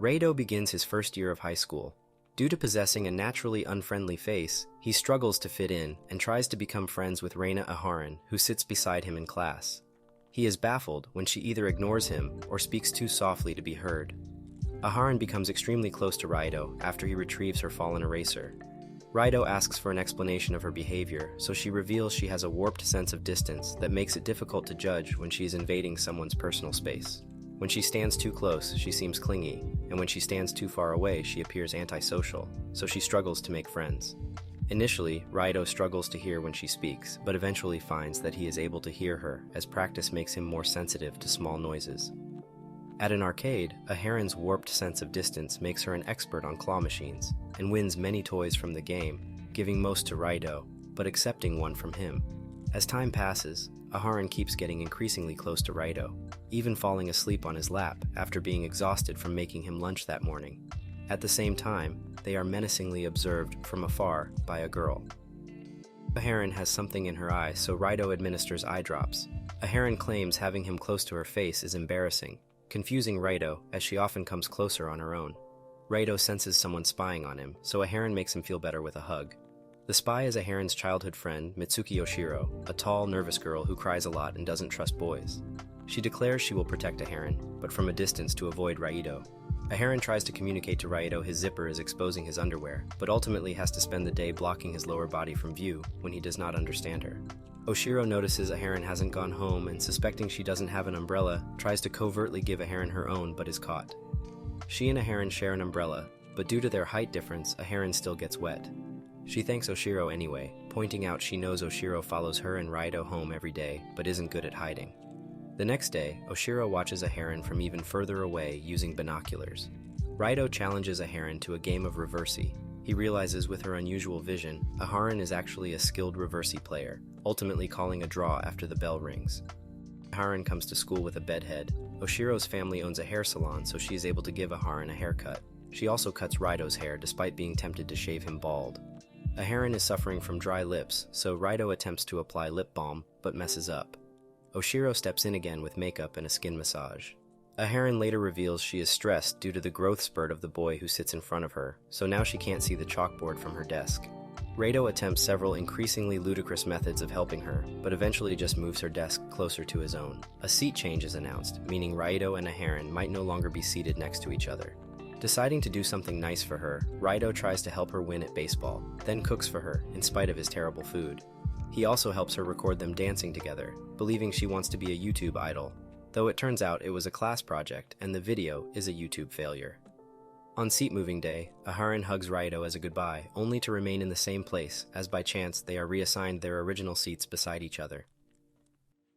Raido begins his first year of high school. Due to possessing a naturally unfriendly face, he struggles to fit in and tries to become friends with Reina Aharen, who sits beside him in class. He is baffled when she either ignores him or speaks too softly to be heard. Aharen becomes extremely close to Raido after he retrieves her fallen eraser. Raido asks for an explanation of her behavior, so she reveals she has a warped sense of distance that makes it difficult to judge when she is invading someone's personal space. When she stands too close, she seems clingy, and when she stands too far away, she appears antisocial, so she struggles to make friends. Initially, Raido struggles to hear when she speaks, but eventually finds that he is able to hear her as practice makes him more sensitive to small noises. At an arcade, Aharen's warped sense of distance makes her an expert on claw machines, and wins many toys from the game, giving most to Raido, but accepting one from him. As time passes, Aharen keeps getting increasingly close to Raido, even falling asleep on his lap after being exhausted from making him lunch that morning. At the same time, they are menacingly observed from afar by a girl. Aharen has something in her eye, so Raido administers eye drops. Aharen claims having him close to her face is embarrassing, confusing Raido as she often comes closer on her own. Raido senses someone spying on him, so Aharen makes him feel better with a hug. The spy is Aharen's childhood friend, Mitsuki Oshiro, a tall, nervous girl who cries a lot and doesn't trust boys. She declares she will protect Aharen, but from a distance to avoid Raido. Aharen tries to communicate to Raido his zipper is exposing his underwear, but ultimately has to spend the day blocking his lower body from view when he does not understand her. Oshiro notices Aharen hasn't gone home and, suspecting she doesn't have an umbrella, tries to covertly give Aharen her own but is caught. She and Aharen share an umbrella, but due to their height difference, Aharen still gets wet. She thanks Oshiro anyway, pointing out she knows Oshiro follows her and Raido home every day, but isn't good at hiding. The next day, Oshiro watches Aharen from even further away using binoculars. Raido challenges Aharen to a game of reversey. He realizes with her unusual vision, Aharen is actually a skilled reversey player, ultimately calling a draw after the bell rings. Aharen comes to school with a bedhead. Oshiro's family owns a hair salon, so she is able to give Aharen a haircut. She also cuts Raido's hair despite being tempted to shave him bald. Aharen is suffering from dry lips, so Raido attempts to apply lip balm, but messes up. Oshiro steps in again with makeup and a skin massage. Aharen later reveals she is stressed due to the growth spurt of the boy who sits in front of her, so now she can't see the chalkboard from her desk. Raido attempts several increasingly ludicrous methods of helping her, but eventually just moves her desk closer to his own. A seat change is announced, meaning Raido and Aharen might no longer be seated next to each other. Deciding to do something nice for her, Raido tries to help her win at baseball, then cooks for her, in spite of his terrible food. He also helps her record them dancing together, believing she wants to be a YouTube idol, though it turns out it was a class project and the video is a YouTube failure. On seat moving day, Aharen hugs Raido as a goodbye, only to remain in the same place, as by chance they are reassigned their original seats beside each other.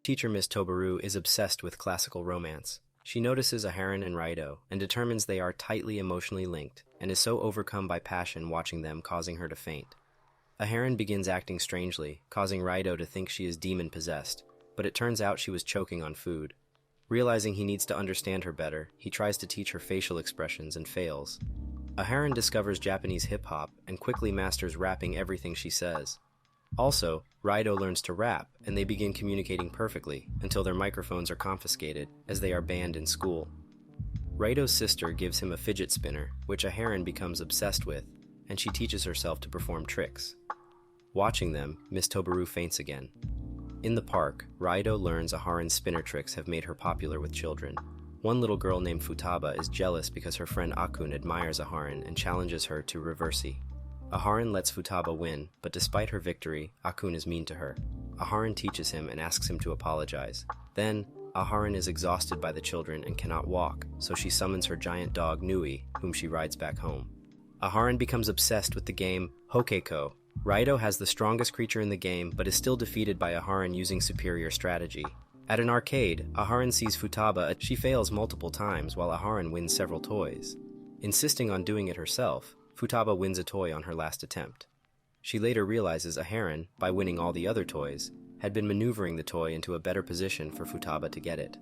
Teacher Miss Tobaru is obsessed with classical romance. She notices Aharen and Raido and determines they are tightly emotionally linked, and is so overcome by passion watching them causing her to faint. Aharen begins acting strangely, causing Raido to think she is demon-possessed, but it turns out she was choking on food. Realizing he needs to understand her better, he tries to teach her facial expressions and fails. Aharen discovers Japanese hip-hop and quickly masters rapping everything she says. Also, Raido learns to rap, and they begin communicating perfectly until their microphones are confiscated, as they are banned in school. Raido's sister gives him a fidget spinner, which Aharen becomes obsessed with, and she teaches herself to perform tricks. Watching them, Miss Tobaru faints again. In the park, Raido learns Aharen's spinner tricks have made her popular with children. One little girl named Futaba is jealous because her friend Akun admires Aharen and challenges her to reversey. Aharen lets Futaba win, but despite her victory, Akun is mean to her. Aharen teaches him and asks him to apologize. Then, Aharen is exhausted by the children and cannot walk, so she summons her giant dog Nui, whom she rides back home. Aharen becomes obsessed with the game Hokeiko. Raido has the strongest creature in the game, but is still defeated by Aharen using superior strategy. At an arcade, Aharen sees Futaba. She fails multiple times while Aharen wins several toys. Insisting on doing it herself, Futaba wins a toy on her last attempt. She later realizes Aharen, by winning all the other toys, had been maneuvering the toy into a better position for Futaba to get it.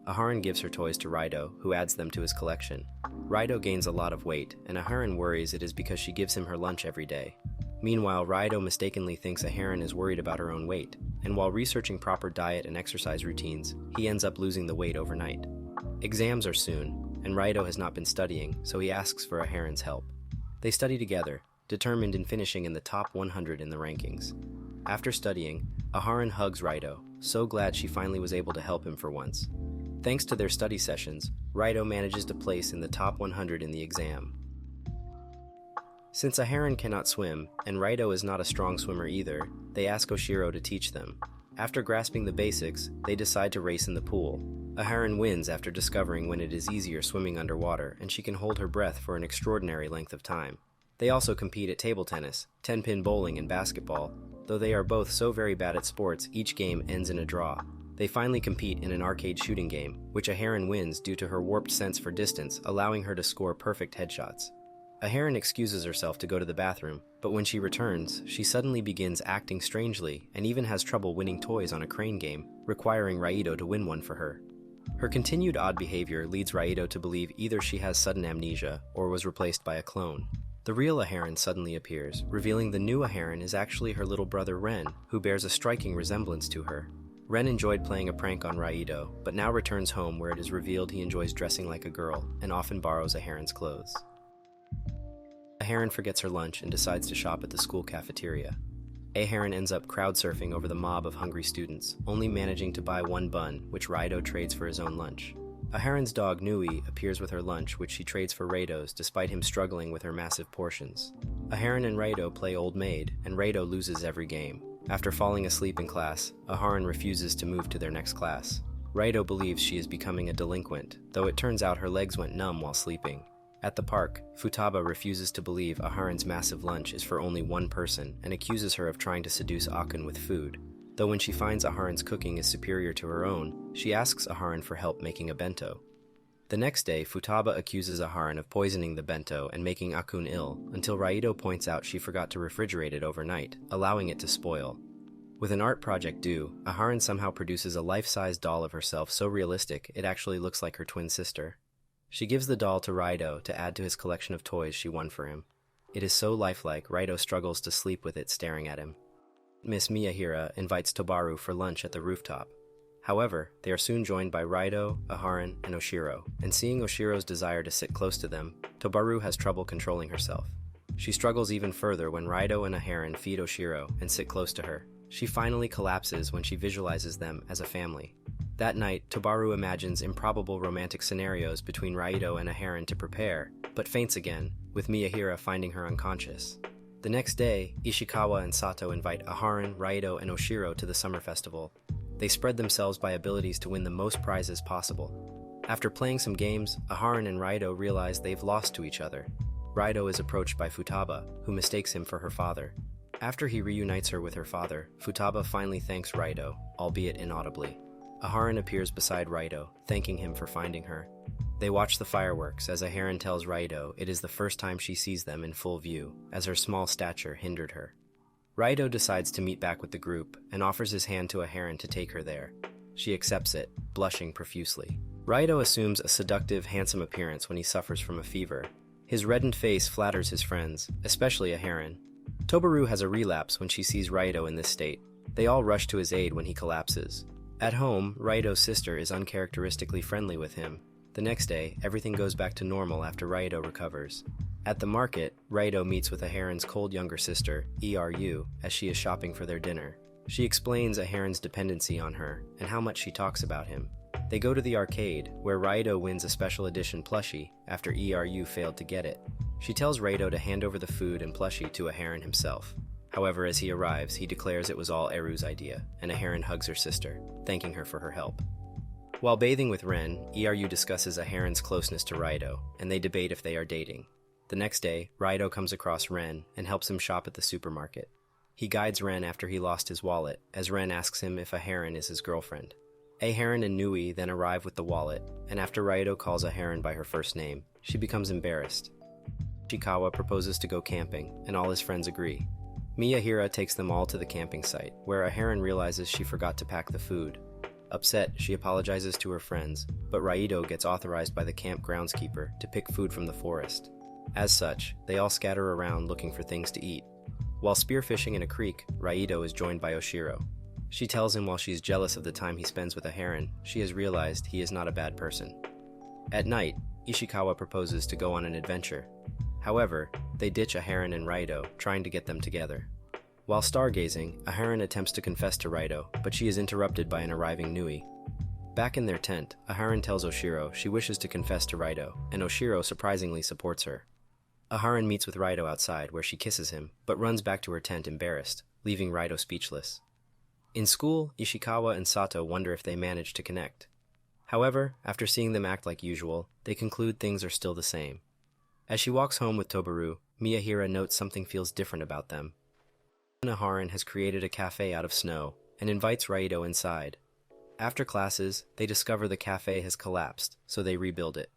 Aharen gives her toys to Raido, who adds them to his collection. Raido gains a lot of weight, and Aharen worries it is because she gives him her lunch every day. Meanwhile, Raido mistakenly thinks Aharen is worried about her own weight, and while researching proper diet and exercise routines, he ends up losing the weight overnight. Exams are soon, and Raido has not been studying, so he asks for Aharen's help. They study together, determined in finishing in the top 100 in the rankings. After studying, Aharen hugs Raido, so glad she finally was able to help him for once. Thanks to their study sessions, Raido manages to place in the top 100 in the exam. Since Aharen cannot swim, and Raido is not a strong swimmer either, they ask Oshiro to teach them. After grasping the basics, they decide to race in the pool. Aharen wins after discovering when it is easier swimming underwater and she can hold her breath for an extraordinary length of time. They also compete at table tennis, 10-pin bowling, and basketball. Though they are both so very bad at sports, each game ends in a draw. They finally compete in an arcade shooting game, which Aharen wins due to her warped sense for distance, allowing her to score perfect headshots. Aharen excuses herself to go to the bathroom, but when she returns, she suddenly begins acting strangely and even has trouble winning toys on a crane game, requiring Raido to win one for her. Her continued odd behavior leads Raido to believe either she has sudden amnesia or was replaced by a clone. The real Aharen suddenly appears, revealing the new Aharen is actually her little brother Ren, who bears a striking resemblance to her. Ren enjoyed playing a prank on Raido, but now returns home where it is revealed he enjoys dressing like a girl and often borrows Aharen's clothes. Aharen forgets her lunch and decides to shop at the school cafeteria. Aharen ends up crowd surfing over the mob of hungry students, only managing to buy one bun, which Raido trades for his own lunch. Aharen's dog Nui appears with her lunch, which she trades for Raido's despite him struggling with her massive portions. Aharen and Raido play Old Maid, and Raido loses every game. After falling asleep in class, Aharen refuses to move to their next class. Raido believes she is becoming a delinquent, though it turns out her legs went numb while sleeping. At the park, Futaba refuses to believe Aharen's massive lunch is for only one person and accuses her of trying to seduce Akun with food. Though when she finds Aharen's cooking is superior to her own, she asks Aharen for help making a bento. The next day, Futaba accuses Aharen of poisoning the bento and making Akun ill, until Raido points out she forgot to refrigerate it overnight, allowing it to spoil. With an art project due, Aharen somehow produces a life-size doll of herself so realistic it actually looks like her twin sister. She gives the doll to Raido to add to his collection of toys she won for him. It is so lifelike, Raido struggles to sleep with it staring at him. Miss Miyahira invites Tobaru for lunch at the rooftop. However, they are soon joined by Raido, Aharen, and Oshiro, and seeing Oshiro's desire to sit close to them, Tobaru has trouble controlling herself. She struggles even further when Raido and Aharen feed Oshiro and sit close to her. She finally collapses when she visualizes them as a family. That night, Tobaru imagines improbable romantic scenarios between Raido and Aharen to prepare, but faints again, with Miyahira finding her unconscious. The next day, Ishikawa and Sato invite Aharen, Raido, and Oshiro to the summer festival. They spread themselves by abilities to win the most prizes possible. After playing some games, Aharen and Raido realize they've lost to each other. Raido is approached by Futaba, who mistakes him for her father. After he reunites her with her father, Futaba finally thanks Raido, albeit inaudibly. Aharen appears beside Raido, thanking him for finding her. They watch the fireworks as Aharen tells Raido it is the first time she sees them in full view, as her small stature hindered her. Raido decides to meet back with the group and offers his hand to Aharen to take her there. She accepts it, blushing profusely. Raido assumes a seductive, handsome appearance when he suffers from a fever. His reddened face flatters his friends, especially Aharen. Tobaru has a relapse when she sees Raido in this state. They all rush to his aid when he collapses. At home, Raido's sister is uncharacteristically friendly with him. The next day, everything goes back to normal after Raido recovers. At the market, Raido meets with Aharen's cold younger sister, Eru, as she is shopping for their dinner. She explains Aharen's dependency on her and how much she talks about him. They go to the arcade, where Raido wins a special edition plushie after Eru failed to get it. She tells Raido to hand over the food and plushie to Aharen himself. However, as he arrives, he declares it was all Eru's idea, and Aharen hugs her sister, thanking her for her help. While bathing with Ren, Eru discusses Aharen's closeness to Raido, and they debate if they are dating. The next day, Raido comes across Ren and helps him shop at the supermarket. He guides Ren after he lost his wallet, as Ren asks him if Aharen is his girlfriend. Aharen and Nui then arrive with the wallet, and after Raido calls Aharen by her first name, she becomes embarrassed. Ishikawa proposes to go camping, and all his friends agree. Miyahira takes them all to the camping site, where Aharen realizes she forgot to pack the food. Upset, she apologizes to her friends, but Raido gets authorized by the camp groundskeeper to pick food from the forest. As such, they all scatter around looking for things to eat. While spearfishing in a creek, Raido is joined by Oshiro. She tells him while she is jealous of the time he spends with Aharen, she has realized he is not a bad person. At night, Ishikawa proposes to go on an adventure. However, they ditch Aharen and Raido, trying to get them together. While stargazing, Aharen attempts to confess to Raido, but she is interrupted by an arriving Nui. Back in their tent, Aharen tells Oshiro she wishes to confess to Raido, and Oshiro surprisingly supports her. Aharen meets with Raido outside, where she kisses him, but runs back to her tent embarrassed, leaving Raido speechless. In school, Ishikawa and Sato wonder if they managed to connect. However, after seeing them act like usual, they conclude things are still the same. As she walks home with Tobaru, Miyahira notes something feels different about them. Reina Aharen has created a cafe out of snow and invites Raido inside. After classes, they discover the cafe has collapsed, so they rebuild it.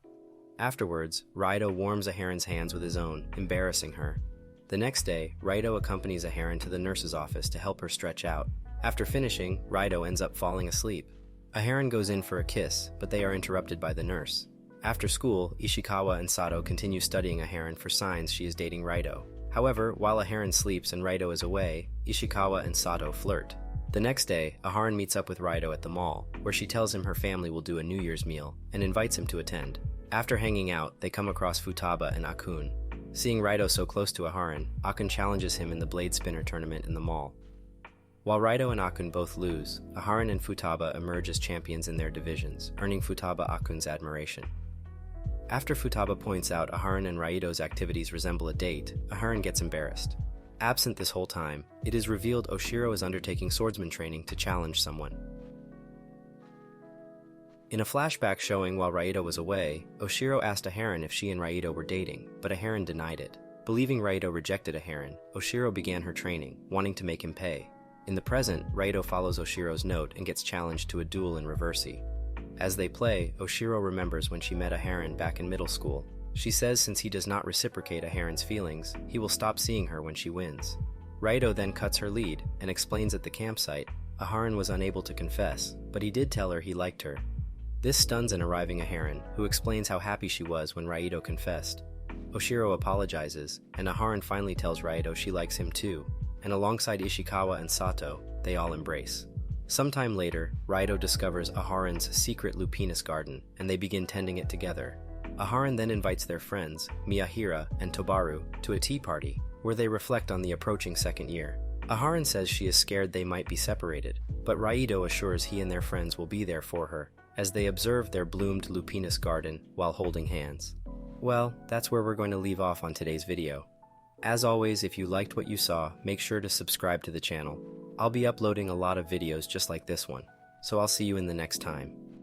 Afterwards, Raido warms Aharen's hands with his own, embarrassing her. The next day, Raido accompanies Aharen to the nurse's office to help her stretch out. After finishing, Raido ends up falling asleep. Aharen goes in for a kiss, but they are interrupted by the nurse. After school, Ishikawa and Sato continue studying Aharen for signs she is dating Raido. However, while Aharen sleeps and Raido is away, Ishikawa and Sato flirt. The next day, Aharen meets up with Raido at the mall, where she tells him her family will do a New Year's meal, and invites him to attend. After hanging out, they come across Futaba and Akun. Seeing Raido so close to Aharen, Akun challenges him in the blade spinner tournament in the mall. While Raido and Akun both lose, Aharen and Futaba emerge as champions in their divisions, earning Futaba Akun's admiration. After Futaba points out Aharen and Raido's activities resemble a date, Aharen gets embarrassed. Absent this whole time, it is revealed Oshiro is undertaking swordsman training to challenge someone. In a flashback showing while Raido was away, Oshiro asked Aharen if she and Raido were dating, but Aharen denied it. Believing Raido rejected Aharen, Oshiro began her training, wanting to make him pay. In the present, Raido follows Oshiro's note and gets challenged to a duel in reversi. As they play, Oshiro remembers when she met Aharen back in middle school. She says since he does not reciprocate Aharen's feelings, he will stop seeing her when she wins. Raido then cuts her lead and explains at the campsite, Aharen was unable to confess, but he did tell her he liked her. This stuns an arriving Aharen, who explains how happy she was when Raido confessed. Oshiro apologizes, and Aharen finally tells Raido she likes him too, and alongside Ishikawa and Sato, they all embrace. Sometime later, Raido discovers Aharen's secret lupinus garden, and they begin tending it together. Aharen then invites their friends, Miyahira and Tobaru, to a tea party, where they reflect on the approaching second year. Aharen says she is scared they might be separated, but Raido assures he and their friends will be there for her, as they observe their bloomed lupinus garden while holding hands. Well, that's where we're going to leave off on today's video. As always, if you liked what you saw, make sure to subscribe to the channel. I'll be uploading a lot of videos just like this one, so I'll see you in the next time.